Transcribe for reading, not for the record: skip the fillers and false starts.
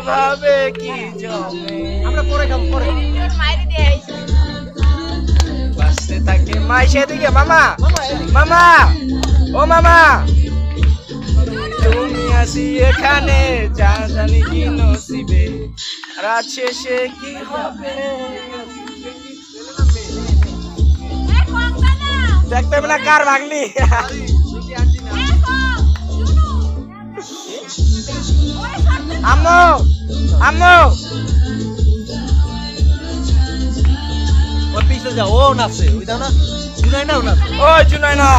ভাবে কি জমে আমরা পরে খাম পরে বাসতে থাকে মাই সেদিকে মামা মামা মামা ও মামা তুমি আসি এখানে যা জানি কি নসিবে রাত শেষে কি হবে দেখতে হবে না কার ভাগনি আম্মু আম্মু ওর পিছে যা ও নাচছে ওই দাও না জুনাই না ও নাচছে ও জুনাই না